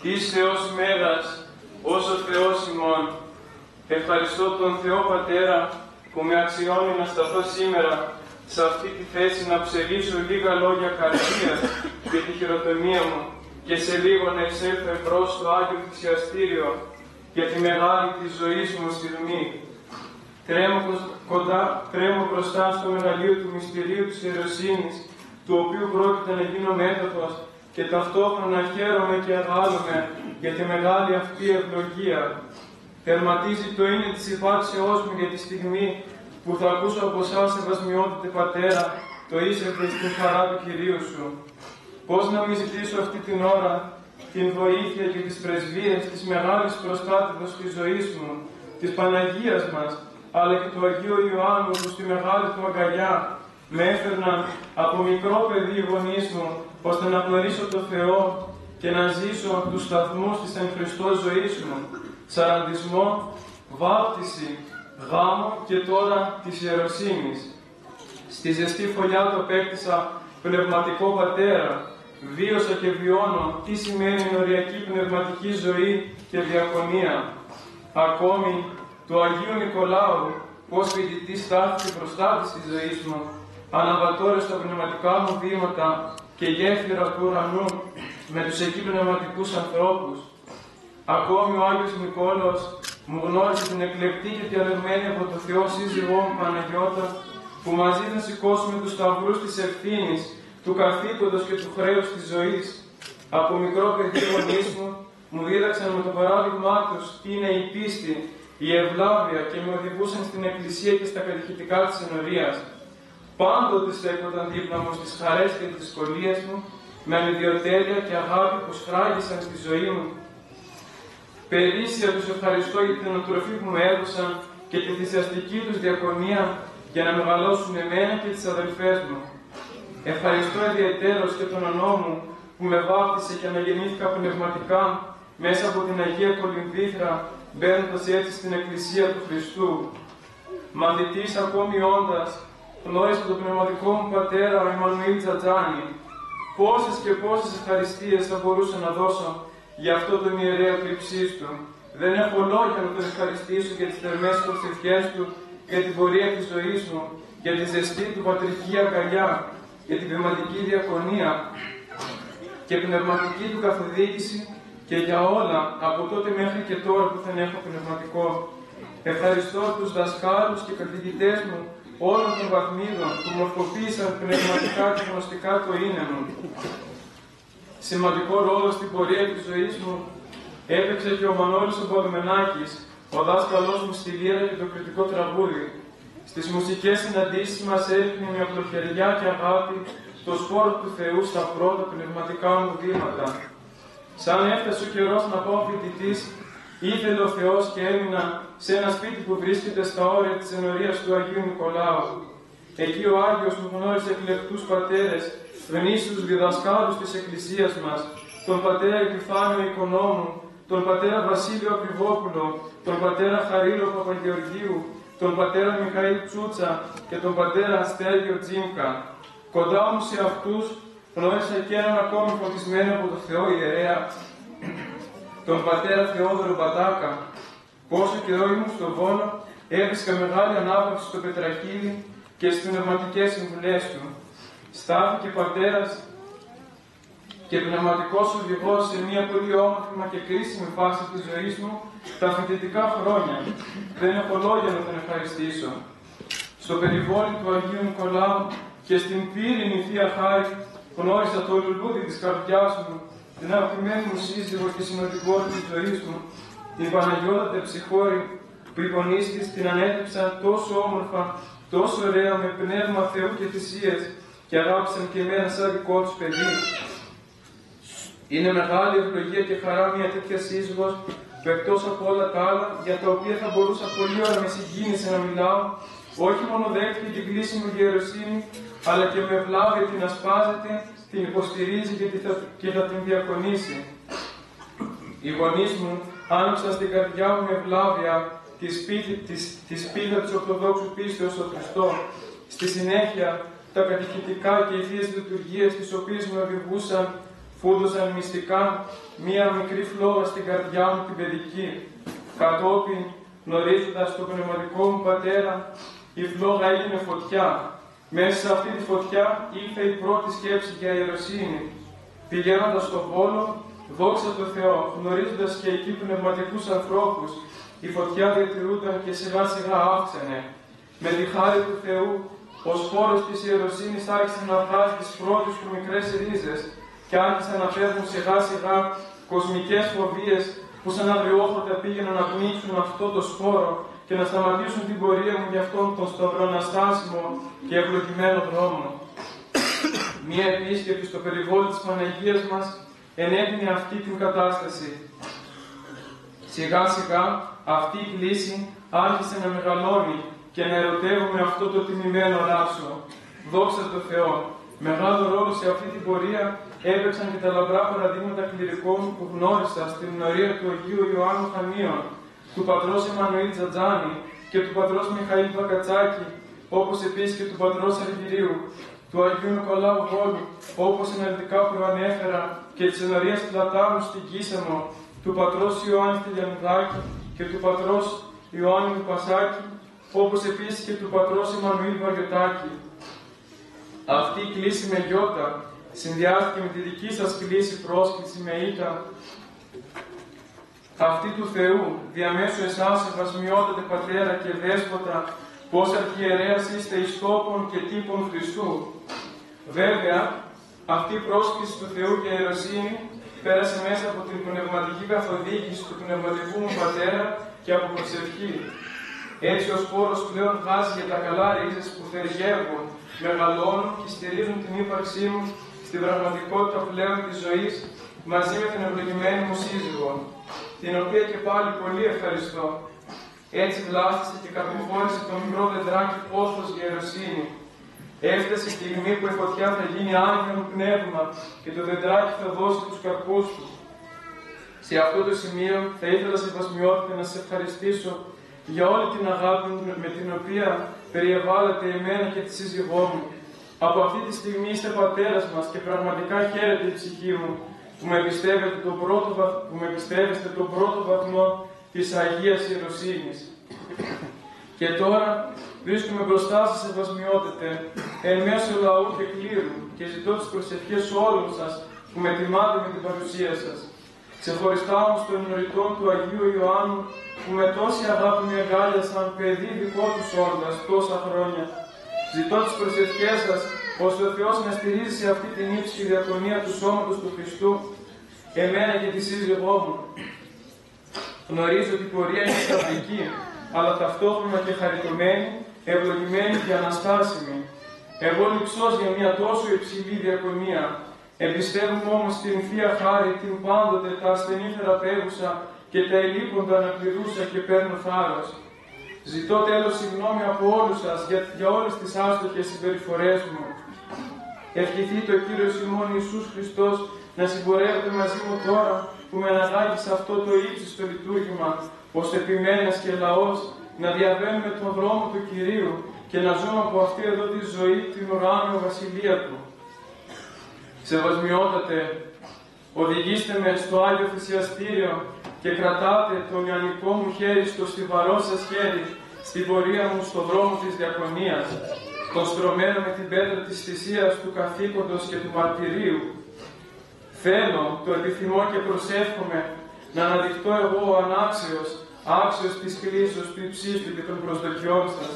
Εις Θεός Μέγας, ως ο Θεός ημών. Ευχαριστώ τον Θεό Πατέρα που με αξιώνει να σταθώ σήμερα σε αυτή τη θέση να ψελίσω λίγα λόγια καρδίας για τη χειροτονία μου και σε λίγο να εισέλθω εμπρός στο Άγιο Θυσιαστήριο για τη μεγάλη της ζωής μου στιγμή. Τρέμω μπροστά στο μεγαλείο του μυστηρίου της ιεροσύνης, του οποίου πρόκειται να γίνω μέτοχος και ταυτόχρονα χαίρομαι και αγάλομαι για τη μεγάλη αυτή ευλογία. Τερματίζει το είναι της υπάρξεώς μου για τη στιγμή που θα ακούσω από εσάς, Σεβασμιότατε Πατέρα, το είσαστε στην χαρά του Κυρίου σου. Πώς να μην ζητήσω αυτή την ώρα την βοήθεια και τις πρεσβείες της μεγάλης προστάτηδος της ζωής μου, της Παναγίας μας, αλλά και του Αγίου Ιωάννου που στη μεγάλη του αγκαλιά με έφερναν από μικρό παιδί οι γονείς μου, ώστε να γνωρίσω το Θεό και να ζήσω τους σταθμούς της εν Χριστώ ζωής μου, σαραντισμό, βάπτιση, γάμο και τώρα της ιεροσύνης. Στη ζεστή φωλιά το απέκτησα πνευματικό πατέρα, βίωσα και βιώνω τι σημαίνει ενοριακή πνευματική ζωή και διακονία. Ακόμη του Αγίου Νικολάου, πως φοιτητής στάθηκε προστάτης της ζωής μου, αναβατώρες στα πνευματικά μου βήματα και γέφυρα του ουρανού με τους εκεί πνευματικούς ανθρώπους. Ακόμη ο Άγιος Νικόλαος μου γνώρισε την εκλεκτή και διαλεγμένη από το Θεό σύζυγό μου Παναγιώτα, που μαζί θα σηκώσουμε τους σταυρούς της ευθύνης, του καθήκοντος και του χρέους της ζωής. Από μικρό παιδί γονείς μου δίδαξαν με το παράδειγμά τους τι είναι η πίστη, η ευλάβεια και με οδηγούσαν στην Εκκλησία και στα κατηχητικά της ενορίας. Πάντοτε στέκονταν δίπλα μου στις χαρές και τις δυσκολίες μου, με ανιδιοτέλεια και αγάπη που σφράγισαν στη ζωή μου. Περίσσια τους ευχαριστώ για την ανατροφή που μου έδωσαν και τη θυσιαστική τους διακονία για να μεγαλώσουν εμένα και τις αδελφές μου. Ευχαριστώ ιδιαιτέρως και τον ονό μου που με βάπτισε και αναγεννήθηκα πνευματικά μέσα από την Αγία Κολυμβήθρα, μπαίνοντας έτσι στην Εκκλησία του Χριστού. Μαθητής ακόμη όντας, γνώρισα τον πνευματικό μου πατέρα, ο Εμμανουήλ Τζατζάνη. Πόσες και πόσες ευχαριστίες θα μπορούσα να δώσω για αυτό τον ιερέα του υψίστου. Δεν έχω λόγια να τον ευχαριστήσω για τις θερμές προσευχές του, για την πορεία της ζωής μου, για τη ζεστή του πατρική αγκαλιά, για την πνευματική διακονία και πνευματική του καθοδήγηση και για όλα από τότε μέχρι και τώρα που δεν έχω πνευματικό. Ευχαριστώ τους δασκάλους και καθηγητές μου όλων των βαθμίδων που μορφοποίησαν πνευματικά και γνωστικά το είναι μου. Σημαντικό ρόλο στην πορεία της ζωής μου έπαιξε και ο Μανώλης ο Παδουμενάκης, ο δάσκαλός μου στη λύρα και το κριτικό τραγούδι. Στις μουσικές συναντήσεις μας έδειχνε με απλοχεριά και αγάπη το σπόρο του Θεού στα πρώτα πνευματικά μου βήματα. Σαν έφτασε ο καιρός να πάω φοιτητής, ήθελε ο Θεός και έμεινα σε ένα σπίτι που βρίσκεται στα όρια της ενορίας του Αγίου Νικολάου. Εκεί ο Άγιος μου γνώρισε εκλεκτούς πατέρες, γνήσιους διδασκάλους της Εκκλησίας μας, τον πατέρα Επιφάνιο Οικονόμου, τον πατέρα Βασίλειο Ακριβόπουλο, τον πατέρα Χαρίλο Παπαγεωργίου, τον πατέρα Μιχαήλ Τσούτσα και τον πατέρα Αστέργιο Τζίμκα. Κοντά μου σε αυτούς γνώρισα και έναν ακόμη φωτισμένο από το Θεό ιερέα, τον πατέρα Θεόδωρο Μπατάκα. Πόσο καιρό ήμουν στον Βόλο, έβρισκα μεγάλη ανάπαυση στο Πετραχίλι και στις πνευματικές συμβουλές του. Στάθηκε πατέρας και πνευματικός οδηγός σε μια πολύ όμορφη μα και κρίσιμη φάση της ζωής μου τα φοιτητικά χρόνια. Δεν έχω λόγια να τον ευχαριστήσω. Στο περιβόλι του Αγίου Νικολάου και στην πύρινη Θεία Χάρη γνώρισα το λουλούδι της καρδιάς μου, την αγαπημένη μου σύζυγο και συνοδηγόρη της ζωής μου, την Παναγιώτα Τεψιχώρη, που οι γονείς της την ανέτρεψαν τόσο όμορφα, τόσο ωραία, με πνεύμα Θεού και θυσίες, και αγάπησαν και εμένα σαν δικό τους παιδί. Είναι μεγάλη ευλογία και χαρά μια τέτοια σύζυγος, που εκτός από όλα τα άλλα, για τα οποία θα μπορούσα πολλή ώρα με συγκίνηση να μιλάω, όχι μόνο δέχτηκε την κλείσιμη ιεροσύνη, αλλά και με ευλάβεια την ασπάζεται, την υποστηρίζει και θα την διακονήσει. Οι γονείς μου άνοιξαν στην καρδιά μου με ευλάβεια τη σπίθα της Ορθοδόξου πίστεως στο Χριστό. Στη συνέχεια, τα κατηχητικά και οι θείες λειτουργίες τις οποίες με οδηγούσαν φούντωσαν μυστικά μία μικρή φλόγα στην καρδιά μου την παιδική. Κατόπιν, γνωρίζοντας τον πνευματικό μου πατέρα, η φλόγα έγινε φωτιά. Μέσα σε αυτή τη φωτιά ήρθε η πρώτη σκέψη για ιεροσύνη. Πηγαίνοντας στον Βόλο, δόξα τω Θεώ, γνωρίζοντας και εκεί πνευματικούς ανθρώπους, η φωτιά διατηρούνταν και σιγά σιγά αύξανε. Με τη χάρη του Θεού, ο σπόρος της ιεροσύνης άρχισε να βγάζει τις πρώτες του μικρές ρίζες και άρχισαν να φεύγουν σιγά σιγά κοσμικές φοβίες που σαν αγριόχορτα πήγαιναν να πνίξουν αυτό το σπόρο και να σταματήσουν την πορεία μου για αυτόν τον σταυροναστάσιμο και ευλογημένο δρόμο. Μία επίσκεψη στο περιβόλι της Παναγίας μας ενέδεινε αυτή την κατάσταση. Σιγά σιγά αυτή η κλίση άρχισε να μεγαλώνει και να ερωτεύομαι αυτό το τιμημένο λάσο. Δόξα τω Θεώ, μεγάλο ρόλο σε αυτή την πορεία έπαιξαν και τα λαμπρά παραδείγματα κληρικών που γνώρισα στην ενορία του Αγίου Ιωάννου Χανίων, του πατρός Εμμανουήλ Τζατζάνη και του πατρός Μιχαήλ Μπακατσάκη, όπως επίσης και του πατρός Αργυρίου, του Αγίου Νικολάου Βόλου, όπως αναλυτικά προανέφερα, και της ενορίας Πλατάνου στην Κίσαμο, του πατρός Ιωάννη Τελιανουδάκη και του πατρός Ιωάννη Πασάκη, όπως επίσης και του πατρός Εμμανουήλ Βαριωτάκη. Αυτή η κλίση με γιώτα συνδυάστηκε με τη δική σας κλίση πρόσκληση με ήτα. Αυτή του Θεού, διαμέσου εσάς ευασμιότατε Πατέρα και Δέσποτα, πως αρχιερέας είστε εις τόπων και τύπων Χριστού. Βέβαια, αυτή η πρόσκληση του Θεού και ιεροσύνη πέρασε μέσα από την πνευματική καθοδήγηση του πνευματικού μου Πατέρα και από προσευχή. Έτσι ο σπόρος πλέον βγάζει για τα καλά ρίζες που θεργεύουν, μεγαλώνουν και στηρίζουν την ύπαρξή μου στην πραγματικότητα πλέον της ζωής μαζί με την ευλογημένη μου σύζυγο, την οποία και πάλι πολύ ευχαριστώ. Έτσι βλάστησε και καρποφόρησε το μικρό δεντράκι πόθος για ιεροσύνη. Έφτασε η στιγμή που η φωτιά θα γίνει άγγελο πνεύμα και το δεντράκι θα δώσει τους καρπούς του. Σε αυτό το σημείο θα ήθελα σε βασμιότητα να σε ευχαριστήσω για όλη την αγάπη με την οποία περιεβάλλατε εμένα και τη σύζυγό μου. Από αυτή τη στιγμή είστε πατέρας μας και πραγματικά χαίρεται η ψυχή μου που με πιστεύεστε τον πρώτο βαθμό της Αγίας Ιεροσύνης. Και τώρα βρίσκομαι μπροστά σας ευασμιότατε, εν μέσω λαού και κλήρου, και ζητώ τις προσευχές όλων σας που με τιμάτε με την παρουσία σας. Ξεχωριστά όμως των ενωριτών του Αγίου Ιωάννου, που με τόση αγάπη με εγκάλιασαν παιδί δικό τους όντας τόσα χρόνια. Ζητώ τις προσευχές σας, ώστε ο Θεός να στηρίζει σε αυτή την ύψη διακονία του σώματος του Χριστού, εμένα και τη σύζυγό μου. Γνωρίζω ότι η πορεία είναι σταυρική, αλλά ταυτόχρονα και χαριτωμένη, ευλογημένη και αναστάσιμη. Εγώ λυψός για μια τόσο υψηλή διακονία. Εμπιστεύομαι όμως την Θεία Χάρη, την πάντοτε τα ασθενή θεραπεύουσα και τα ελείποντα αναπληρούσα και παίρνω θάρρος. Ζητώ τέλος συγγνώμη από όλους σας για όλες τις άστοχες συμπεριφορές μου. Ευχηθείτε ο Κύριος ημών Ιησούς Χριστός να συμπορεύεται μαζί μου τώρα που με αναγάγει σε αυτό το ύψιστο λειτουργήμα, ώστε επιμένας και λαός να διαβαίνουμε τον δρόμο του Κυρίου και να ζούμε από αυτή εδώ τη ζωή την ουράνιο βασιλεία Του. Σεβασμιότατε, οδηγήστε με στο Άγιο Θυσιαστήριο και κρατάτε το ιωαννικό μου χέρι στο στιβαρό σας χέρι στην πορεία μου στον δρόμο της διακονίας, τον στρωμένο με την πέτρα της θυσίας του καθήκοντος και του μαρτυρίου. Θέλω, το επιθυμώ και προσεύχομαι να αναδειχτώ εγώ ο ανάξιος, άξιος της κλίσεως του υψίστου και των προσδοκιών σας.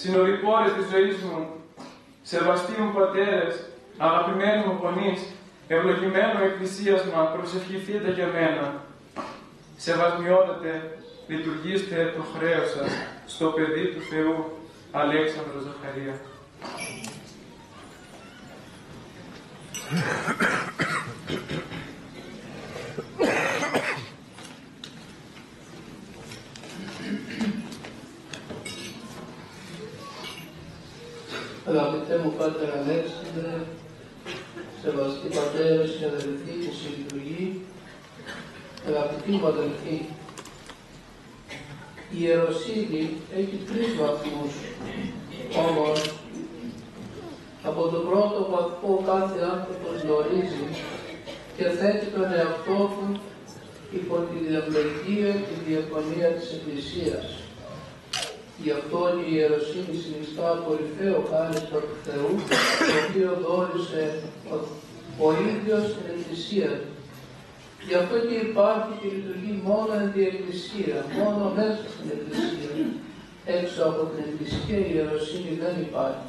Συνοδοιπόρες της ζωής μου, σεβαστοί μου πατέρες, αγαπημένοι μου γονείς, ευλογημένο εκκλησίασμα, προσευχηθείτε για μένα. Σεβασμιότατε, λειτουργήστε το χρέος σας στο παιδί του Θεού, Αλέξανδρο Ζαχαρία. Αγαπητέ μου Πάτερ Αλέξανδρε, σεβαστοί πατέρες και αδελφοί και συλλειτουργοί, αγαπητοί μου αδελφοί, η ιεροσύνη έχει 3 βαθμούς, όμως Από τον πρώτο βαθμό κάθε άνθρωπος γνωρίζει και θέτει τον εαυτό του υπό τη διαβλεγγύα και διακονία της Εκκλησίας. Γι' αυτό η ιεροσύνη συνιστά κορυφαίο χάρισμα του Θεού, το οποίο δόρισε ο ίδιος στην Εκκλησία του. Γι' αυτό και υπάρχει και λειτουργεί μόνο εν τη Εκκλησία, μόνο μέσα στην Εκκλησία. Έξω από την Εκκλησία η ιεροσύνη δεν υπάρχει.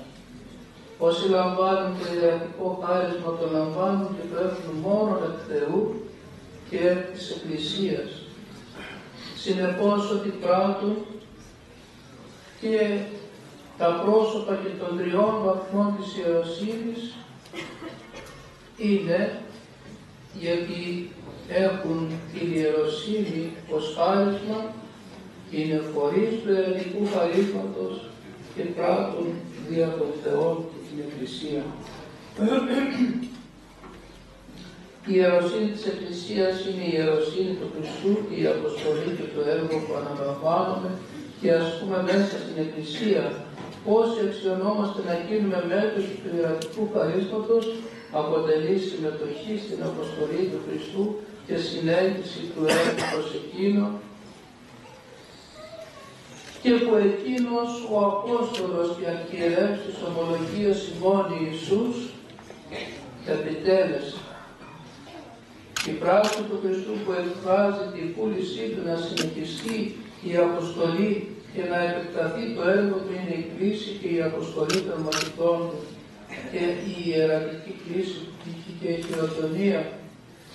Όσοι λαμβάνουν το ιερατικό χάρισμα το λαμβάνουν και το έχουν μόνο εκ Θεού και εκ της Εκκλησίας. Συνεπώς ότι πράττουν και τα πρόσωπα και των τριών βαθμών της ιεροσύνης είναι γιατί έχουν την ιεροσύνη ως χάρισμα, είναι φορείς του ιερατικού χαρίσματος και πράττουν δια των Θεών και την Εκκλησία. Η ιεροσύνη της Εκκλησίας είναι η ιεροσύνη του Χριστού και η αποστολή και το έργο που αναλαμβάνουμε και ασκούμε μέσα στην Εκκλησία. Όσοι αξιωνόμαστε να γίνουμε μέλος του ιερατικού χαρίσματος αποτελεί συμμετοχή στην αποστολή του Χριστού και συνέχιση του έργου προς εκείνο και που εκείνος ο Απόστολος και Αρχιερεύς της Ομολογίας ημών Ιησούς επιτέλεσε. Η πράξη του Χριστού που εκφράζει τη βούλησή του να συνεχιστεί η αποστολή και να επεκταθεί το έργο του είναι η κλήση και η αποστολή των μαθητών του και η ιερατική κλήση και η χειροτονία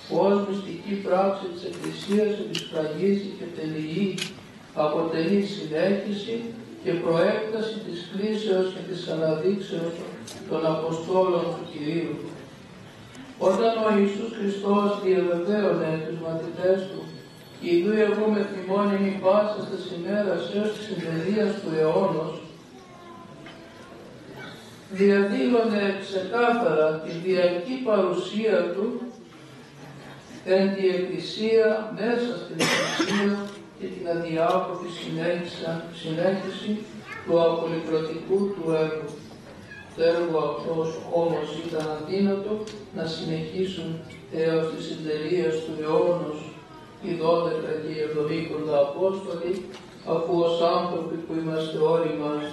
που ως μυστική πράξη της Εκκλησίας επισφραγίζει και τελειεί αποτελεί συνέχιση και προέκταση της κλήσεως και της αναδείξεως των Αποστόλων του Κυρίου. Όταν ο Ιησούς Χριστός διαβεβαίωνε τους μαθητές του «Ιδού εγώ με θυμώνει πάσα στις ημέρας έως της συντελείας του αιώνος», διαδήλωνε ξεκάθαρα τη διαρκή παρουσία του εν τη Εκκλησία, μέσα στην Εκκλησία και την αδιάκοπη συνέχιση του απολυτρωτικού του έργου. Το έργο αυτός όμως ήταν αδύνατο να συνεχίσουν έως τις συντελείες του αιώνος οι 12 και οι 70 Απόστολοι, αφού ως άνθρωποι που είμαστε όλοι μας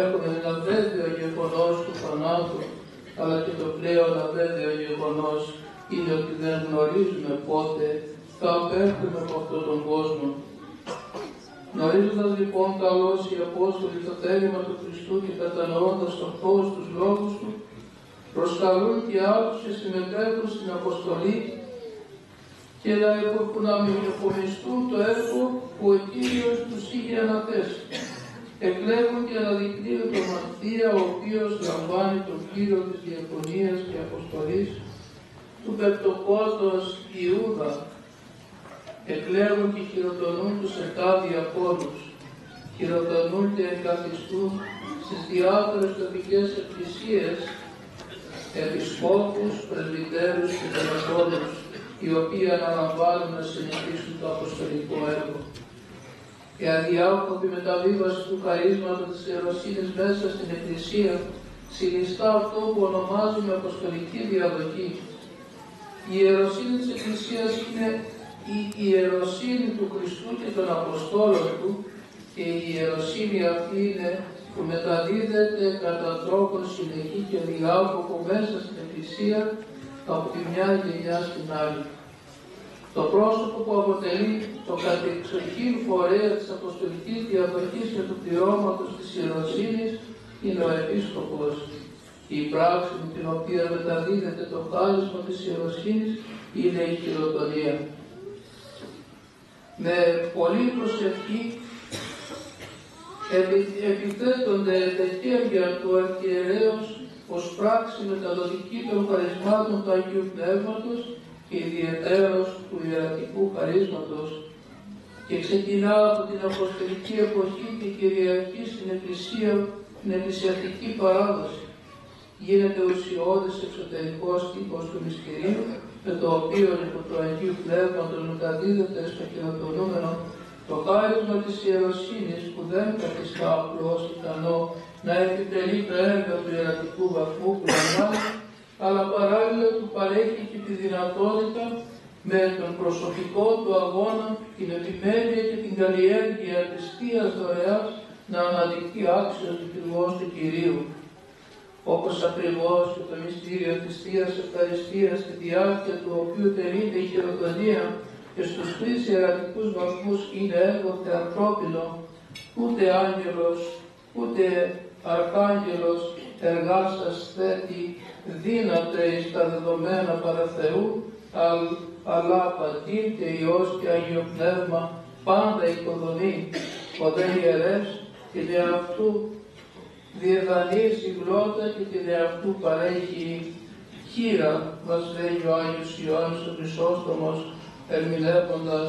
έχουμε ένα βέβαιο γεγονός του θανάτου, αλλά και το πλέον αβέβαιο γεγονός είναι ότι δεν γνωρίζουμε πότε θα απέχουμε από αυτόν τον κόσμο. Γνωρίζοντας λοιπόν καλώς οι Απόστολοι το θέλημα του Χριστού και κατανοώντας τον φως τους λόγους του, προσκαλούν και άλλους και συμμετέχουν στην αποστολή και να υπομισθούν το έργο που ο Κύριος τους είχε αναθέσει. Εκλέγουν και αναδεικνύουν τον Μαθία, ο οποίος λαμβάνει τον Κύριο της Διακονίας και Αποστολής του Πεπτοκόστος Ιούδα. Εκλέγουν και χειροτονούν τους 7 διακόνους. Χειροτονούν και εγκαθιστούν στις διάφορες τοπικές εκκλησίες επισκόπους, πρεσβυτέρους και τελεχόνους, οι οποίοι αναλαμβάνουν να συνεχίσουν το αποστολικό έργο. Η αδιάκοπη μεταβίβαση του χαρίσματος της ιεροσύνης μέσα στην Εκκλησία συνιστά αυτό που ονομάζουμε αποστολική διαδοχή. Η ιεροσύνη της Εκκλησίας είναι η ιεροσύνη του Χριστού και των Αποστόλων του και η ιεροσύνη αυτή είναι που μεταδίδεται κατά τρόπο συνεχή και διάκοπο μέσα στην Εκκλησία από τη μια γενιά στην άλλη. Το πρόσωπο που αποτελεί το κατεξοχήν φορέα της αποστολικής διαδοχής και του πληρώματος της ιεροσύνης είναι ο Επίσκοπος. Η πράξη με την οποία μεταδίδεται το χάρισμα της ιεροσύνης είναι η χειροτονία. Με πολλή προσευχή επιθέτονται τα χέρια του Αρχιερέως ως πράξη μεταδοτική των χαρισμάτων του Αγίου Πνεύματος και ιδιαιτέρως του ιερατικού χαρίσματος και ξεκινά από την Αποστολική εποχή και κυριαρχεί στην Εκκλησία την εκκλησιαστική παράδοση. Γίνεται ουσιώδης εξωτερικός τύπος του μυστηρίου, με το οποίο υπό το Αγίου Πνεύματος μεταδίδεται στο χειροτονούμενο το χάρισμα της ιεροσύνης που δεν καθιστά απλώς ικανό να επιτελεί τα έργα του ιερατικού βαθμού που λαμβάνει, αλλά παράλληλα του παρέχει και τη δυνατότητα με τον προσωπικό του αγώνα, την επιμέλεια και την καλλιέργεια της Θείας Δωρεάς να αναδειχθεί άξιος λειτουργός του Κυρίου. Όπως ακριβώς και το μυστήριο της Θείας Ευχαριστίας, στη διάρκεια του οποίου τελείται η χειροτονία και στους 3 ιερατικούς βαθμούς είναι έργοτε ανθρώπινο, ούτε άγγελος, ούτε αρχάγγελος εργάσας θέτει δύναται εις τα δεδομένα παρά Θεού, αλλά Πατήρ και Υιός και Άγιο Πνεύμα πάντα οικοδομεί, ο δε ιερεύς την εαυτού διεδανείς η γλώτα και την εαυτού παρέχει χείρα, μας λέει ο Άγιος Ιωάννης ο Χρυσόστομος, ερμηνεύοντας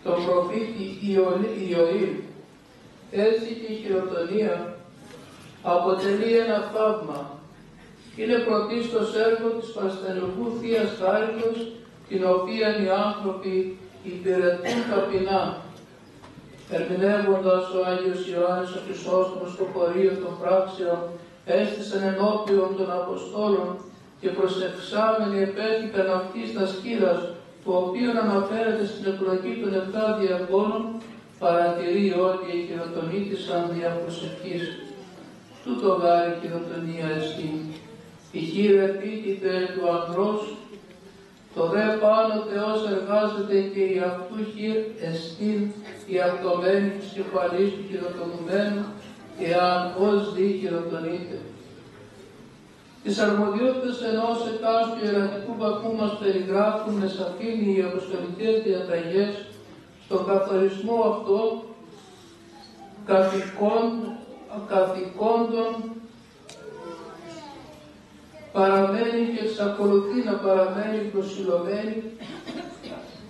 τον προφήτη Ιωήλ. Έτσι και η χειροτονία αποτελεί ένα θαύμα. Είναι πρωτίστως έργο της παραστενικού Θείας Χάριτος, την οποία οι άνθρωποι υπηρετούν ταπεινά. Ερμηνεύοντας ο Άγιος Ιωάννης ο Χρυσόστομος το χωρίο των πράξεων, έστησαν ενώπιον των Αποστόλων και προσευχάμενοι επέθηκαν αυτής τας χείρας, το οποίο αναφέρεται στην εκλογή των 7 διακόνων, παρατηρεί ότι οι χειροτονήτησαν δια προσευχής. Τούτο γάρη χειροτονία εστί. Η χείρα επίκειται του ανδρός, το δε πάνω Θεός εργάζεται και η αυτού χείρ εστίν η αυτομένη της κεφαλής του χειροτονουμένου, εάν ως δι χειροτονείται. Τις αρμοδιότητες ενός εκάστου ιερατικού βαθμού μας περιγράφουν με σαφήνεια οι αποστολικές διαταγές στον καθορισμό αυτό καθηκόντων παραμένει και εξακολουθεί να παραμένει προσιλωμένη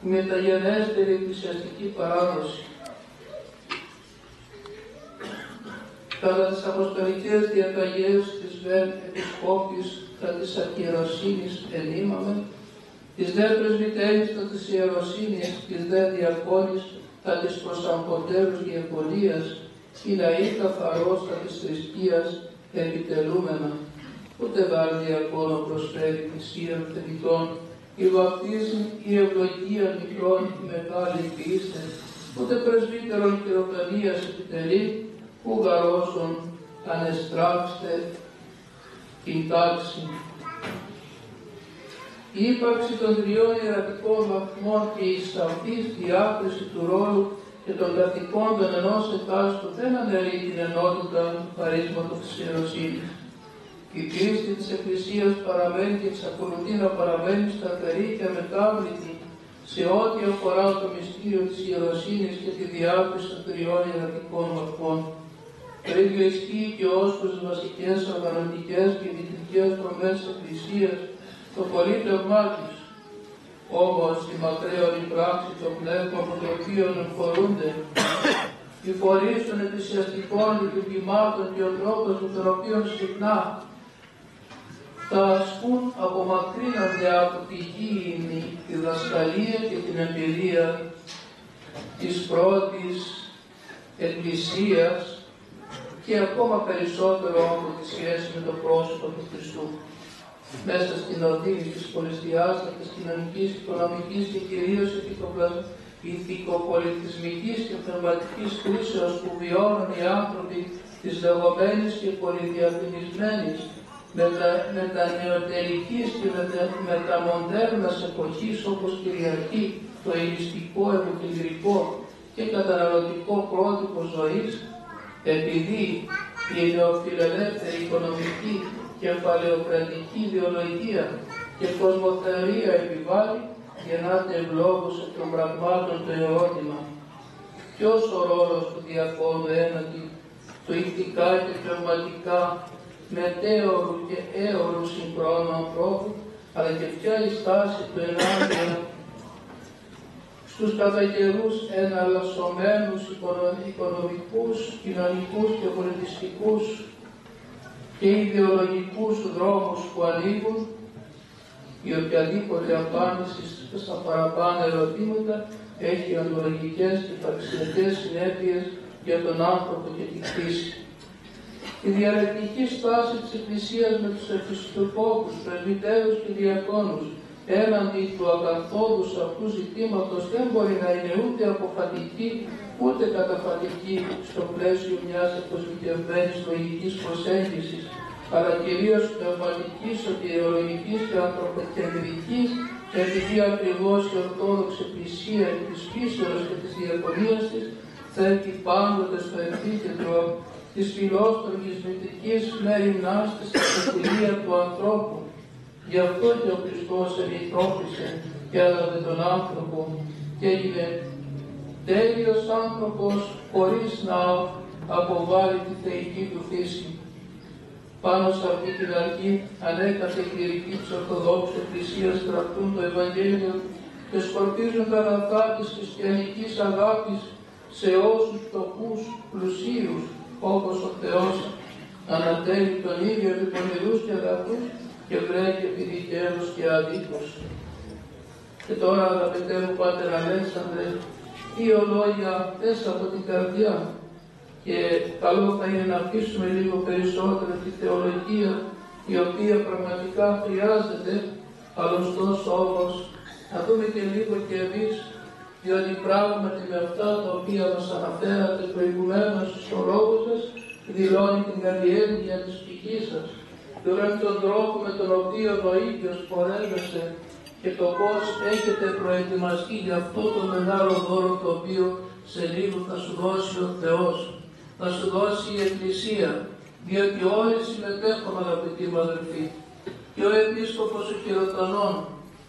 με τα γενέστερη εκκλησιαστική παράδοση. Κατά τις αποστολικές διαταγές της ΒΕΝ Επισκόπης κατά της αρχιεροσύνης ενήμαμε, της δε πρεσβυτέρης κατά της ιεροσύνης, της δε διακόνης κατά της προσαμποντέρους διευκολίας, ή να ή καθαρός κατά της θρησκείας επιτελούμενα. Ούτε γάρ διακόνο προσφέρει θυσίαν θεμητών, η βαπτίσμη ή ευλογία μικρών ή μεγάλη ποιήστε, ούτε πρεσβύτερον χειροτονίας επιτελεί, που γαρόσον ανεστράξτε την τάξη. Η ύπαρξη των 3 ιερατικών βαθμών και η σαφής διάκριση του ρόλου και των καθηκόντων ενός εκάστου δεν αναιρεί την ενότητα του χαρίσματος της ιεροσύνης. Η πίστη της Εκκλησίας παραμένει και εξακολουθεί να παραμένει σταθερή και αμετάβλητη σε ό,τι αφορά το μυστήριο της ιεροσύνης και τη διάκριση των 3 ιερατικών βαθμών. Το ίδιο ισχύει και ως προς τις βασικές οργανωτικές και λειτουργικές δομές της Εκκλησίας, το πολίτευμά της. Όμως, στη μακραίωρη πράξη των πνεύμα από το οποίο εγχωρούνται, οι φορείς των εκκλησιαστικών λειτουργημάτων και ο τρόπος με τον οποίο συχνά τα ασκούν απομακρύνονται από τη γήινη διδασκαλία και την εμπειρία της πρώτης Εκκλησίας και ακόμα περισσότερο από τη σχέση με το πρόσωπο του Χριστού. Μέσα στην οδύνη της πολυδιάστατης κοινωνικής, οικονομικής και κυρίως ηθικοπολιτισμικής και πνευματικής κρίσεως που βιώνουν οι άνθρωποι της λεγόμενης και πολυδιαφημισμένης μετανεωτερικής και μεταμοντέρνας εποχής όπως κυριαρχεί το ελιστικό, ευρωκεντρικό και καταναλωτικό πρότυπο ζωής, επειδή η νεοφιλελεύθερη οικονομική, κεφαλαιοκρατική ιδεολογία και κοσμοθεωρία επιβάλλει, γεννάται ευλόγως εκ των πραγμάτων το ερώτημα. Ποιος ο ρόλος του διακόνου έναντι του ηθικά και πνευματικά μετέωρου και έωρου συγχρόνου ανθρώπου, αλλά και ποια η στάση του ενάντια στους κατά καιρούς εναλλασσομένους οικονομικούς, κοινωνικούς και πολιτιστικούς και ιδεολογικούς δρόμους που ανοίγουν, η οποιαδήποτε απάντηση στα παραπάνω ερωτήματα έχει ontολογικές και υπαρξιακές συνέπειες για τον άνθρωπο και τη φύση. Η διαλεκτική στάση της Εκκλησίας με τους επισκοπούς, πρεσβυτέρους και διακόνους έναντι του ακαθόδους αυτού ζητήματος δεν μπορεί να είναι ούτε αποφατική ούτε καταφατική στο πλαίσιο μιας εκοσμικευμένης λογικής προσέγγισης, αλλά κυρίως πνευματικής, σωτηριολογικής και ανθρωποκεντρικής, επειδή ακριβώς η Ορθόδοξη Εκκλησία της φύσεως και της διακονίας της θέτει πάντοτε στο επίκεντρο της φιλόστρογης μυστικής μέρημνάς της πρωτοβουλία του ανθρώπου. Γι' αυτό και ο Χριστός ενηθρώπησε και έλαβε τον άνθρωπο και έγινε τέλειος άνθρωπος χωρίς να αποβάλει τη θεϊκή του φύση. Πάνω σε αυτή την αρχή ανέκαθε οι κληρικοί της Ορθοδόξου Εκκλησίας γραφτούν το Ευαγγέλιο και σκορπίζουν τα αγαθά της χριστιανικής αγάπης σε όσους φτωχούς, πλουσίους, όπως ο Θεός ανατέλει τον ίδιο επί πονηρούς και αγαθούς και βρέχει επί δικαίους και αδίκους. Και τώρα, αγαπητέ μου Πάτερ Αλέξανδρε, δύο λόγια μέσα από την καρδιά. Και καλό θα είναι να αφήσουμε λίγο περισσότερο τη θεολογία, η οποία πραγματικά χρειάζεται, αλλά ωστόσο όμως να δούμε και λίγο και εμείς, διότι πράγματι με αυτά τα οποία μας αναφέρατε προηγουμένως στο λόγο σας, δηλώνει την καλλιέργεια της ψυχής σας, δηλώνει τον τρόπο με τον οποίο ο ίδιος πορεύεσαι και το πώς έχετε προετοιμαστεί για αυτό το μεγάλο δώρο το οποίο σε λίγο θα σου δώσει ο Θεός, θα σου δώσει η Εκκλησία, διότι όλοι συμμετέχουμε, αγαπητοί μου αδελφοί, και ο Επίσκοπος ο Χειροτονών,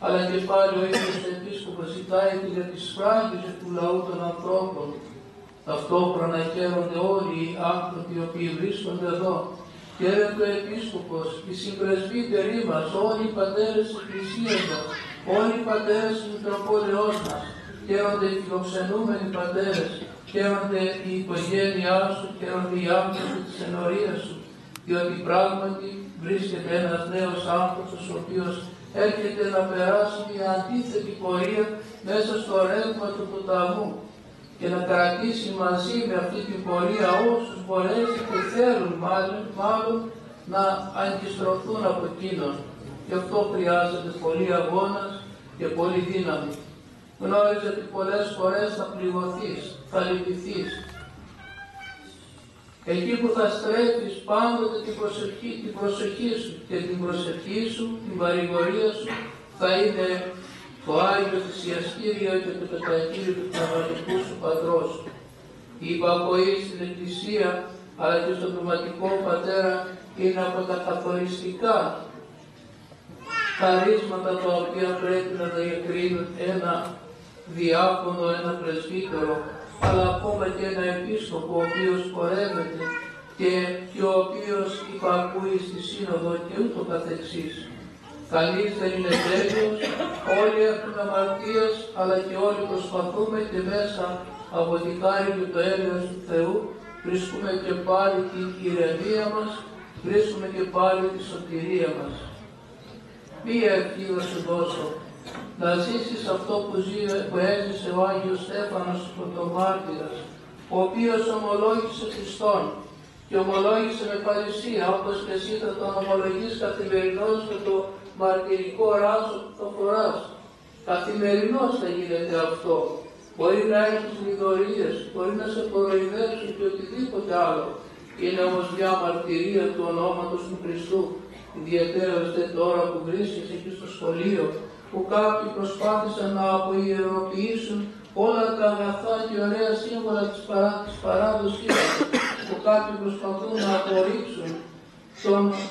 αλλά και πάλι ο ίδιος ο Επίσκοπος ζητάει την επισφράγιση του λαού των ανθρώπων. Ταυτόχρονα χαίρονται όλοι οι άνθρωποι οι οποίοι βρίσκονται εδώ. Χαίρεται ο Επίσκοπος, οι συμπρεσβύτεροι μας, όλοι οι πατέρες της Εκκλησίας μας, όλοι οι πατέρες της Μητροπόλεως μας, χαίρονται οι φιλοξενούμενοι πατέρες, χαίρονται η οικογένειά σου, χαίρονται οι άνθρωποι της ενορίας σου, διότι πράγματι βρίσκεται ένας νέος άνθρωπος ο οποίος έρχεται να περάσει μια αντίθετη πορεία μέσα στο ρεύμα του ποταμού και να κρατήσει μαζί με αυτή την πορεία όσους μπορέσει και θέλουν μάλλον να αντιστρωθούν από εκείνον. Γι' αυτό χρειάζεται πολύ αγώνας και πολύ δύναμη. Γνώριζε ότι πολλές φορές θα πληγωθείς, θα λυπηθείς. Εκεί που θα στρέφεις πάντοτε την προσοχή σου και την προσευχή σου, την παρηγορία σου, θα είναι το Άγιο Θυσιαστήριο και το Πετρακύριο του Πνευματικού σου Πατρός. Η υπακοή στην Εκκλησία αλλά και στον Πνευματικό Πατέρα είναι από τα καθοριστικά χαρίσματα τα οποία πρέπει να διακρίνουν ένα διάκονο, ένα πρεσβύτερο, αλλά ακόμα και ένα επίσκοπο ο οποίος πορεύεται και ο οποίος υπακούει στη Σύνοδο και ούτω καθεξής. Κανείς δεν είναι τέλειος, όλοι έχουν αμαρτίες, αλλά και όλοι προσπαθούμε και μέσα από τη χάρη και το έλεος του Θεού βρίσκουμε και πάλι την ηρεμία μας, βρίσκουμε και πάλι τη σωτηρία μας. Μία ευχή θα σου δώσω, να ζήσεις αυτό που έζησε ο Άγιος Στέφανος ο Πρωτομάρτυρας, ο οποίος ομολόγησε Χριστόν και ομολόγησε με παρησία, όπως και εσύ θα τον ομολογείς καθημερινώς με το μαρτυρικό ράσο που θα φοράς. Καθημερινώς θα γίνεται αυτό. Μπορεί να έχεις λιδωρίες, μπορεί να σε κοροϊδέψουν και οτιδήποτε άλλο. Είναι όμως μια μαρτυρία του ονόματος του Χριστού. Ιδιαίτερα τώρα που βρίσκεσαι εκεί στο σχολείο, που κάποιοι προσπάθησαν να αποϊεροποιήσουν όλα τα αγαθά και ωραία σύμβολα της παράδοσης, που κάποιοι προσπαθούν να απορρίψουν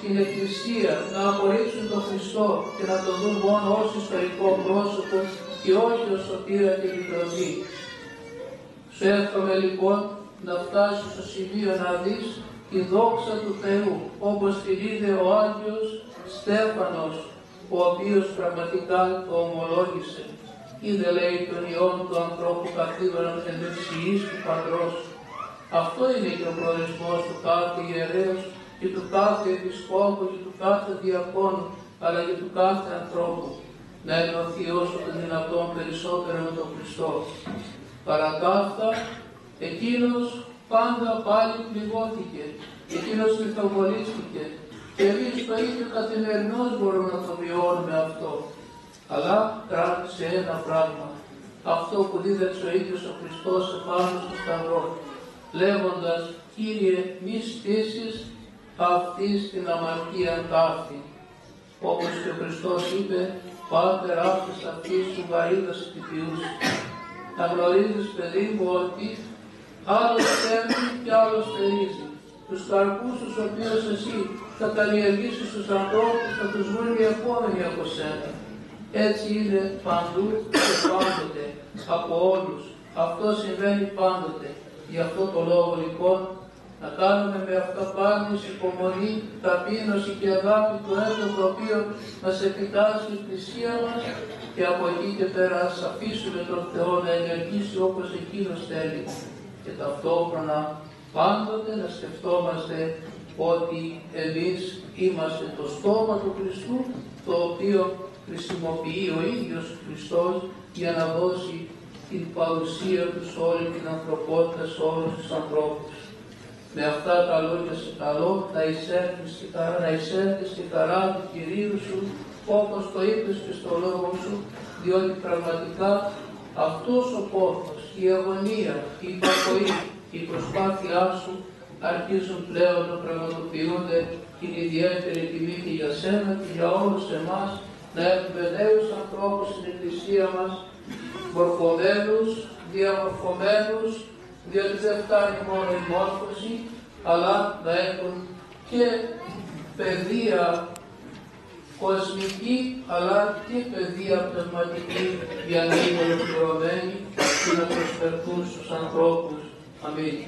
την Εκκλησία, να απορρίψουν τον Χριστό και να τον δουν μόνο ως ιστορικό πρόσωπο και όχι ως σωτήρα και λυτρωτή. Σου εύχομαι λοιπόν να φτάσεις στο σημείο να δεις τη δόξα του Θεού, όπως την είδε ο Άγιος Στέφανος, ο οποίος πραγματικά το ομολόγησε. Είδε, λέει, τον Υιόν του ανθρώπου καθίδωραν εν δεξιής του Πατρός. Αυτό είναι και ο προορισμός του κάθε ιερέως και του κάθε επισκόπου και του κάθε διακόνου, αλλά και του κάθε ανθρώπου, να ενωθεί όσο το δυνατόν περισσότερο με τον Χριστό. Παρά τα αυτά, εκείνος πάντα πάλι πληγώθηκε εκείνος λιθοβολίστηκε και εμείς το ίδιο καθημερινώς μπορούμε να το βιώνουμε αυτό. Αλλά κράτησε ένα πράγμα, αυτό που δίδαξε ο ίδιος ο Χριστός επάνω στο Σταυρό, λέγοντας «Κύριε, μη στήσεις αυτής την αμαρτία ταύτη». Όπως και ο Χριστός είπε «Πάτερ αυτής αυτής σου βαρύτας τυπιούς». Να γνωρίζεις, παιδί μου, ότι άλλος θέλει και άλλος θερίζει. Τους καρπούς τους οποίους εσύ θα καλλιεργήσεις στους ανθρώπους θα τους βρουν οι επόμενοι από σένα. Έτσι είναι παντού και πάντοτε, από όλους. Αυτό συμβαίνει πάντοτε. Γι' αυτό το λόγο λοιπόν να κάνουμε με αυταπάνηση, υπομονή, ταπείνωση και αγάπη το έργο το οποίο μας επιτάσσει η Εκκλησία μας και από εκεί και πέρα ας αφήσουμε τον Θεό να ενεργήσει όπως Εκείνος θέλει. Και ταυτόχρονα πάντοτε να σκεφτόμαστε ότι εμείς είμαστε το στόμα του Χριστού, το οποίο χρησιμοποιεί ο ίδιος Χριστός για να δώσει την παρουσία του σε όλη την ανθρωπότητα, σε όλους τους ανθρώπους. Με αυτά τα λόγια σε καλώ να εισέρθεις στη χαρά του Κυρίου σου, όπως το είπες και στο λόγο σου, διότι πραγματικά αυτός ο πόθος, η αγωνία, η υπακοή, η προσπάθειά σου αρχίζουν πλέον να πραγματοποιούνται την ιδιαίτερη τιμή και για σένα και για όλους εμάς, να έχουμε νέους ανθρώπους στην Εκκλησία μας, μορφωμένους, διαμορφωμένους, διότι δεν φτάνει μόνο η μόρφωση, αλλά να έχουν και παιδεία κοσμική, αλλά και παιδεία πνευματική, για να είναι ολοκληρωμένοι και να προσφερθούν στους ανθρώπους. Αμήν.